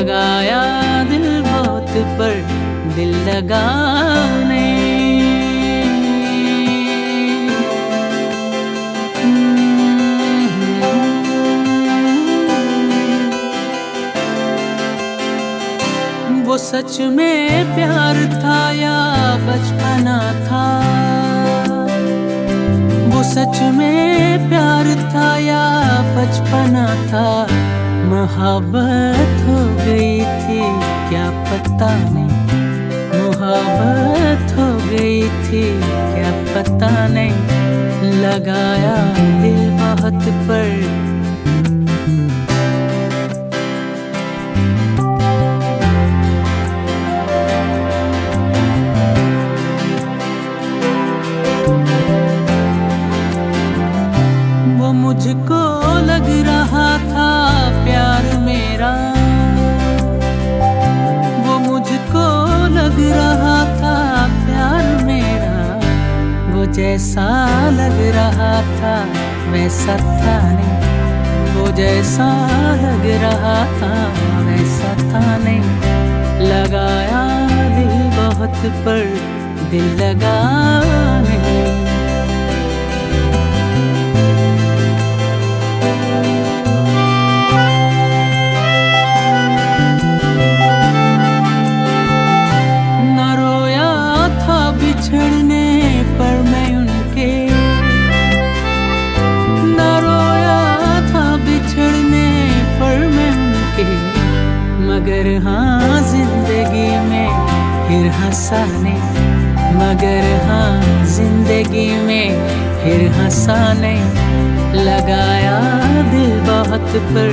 लगाया दिल बहुत पर दिल लगाने। वो सच में प्यार था या बचपना था, वो सच में प्यार था या बचपना था। मोहब्बत हो गई थी क्या पता नहीं, मोहब्बत हो गई थी क्या पता नहीं। लगाया दिल बहुत पर मुझको लग रहा था प्यार मेरा, वो मुझको लग रहा था प्यार मेरा। वो जैसा लग रहा था वैसा था नहीं, वो जैसा लग रहा था वैसा था नहीं। लगाया दिल बहुत पर दिल लगाने। बिछड़ने पर मैं उनके, न रोया था बिछड़ने पर मैं उनके। मगर हाँ जिंदगी में फिर हंसाने, मगर हाँ जिंदगी में फिर हंसाने। लगाया दिल बहुत पर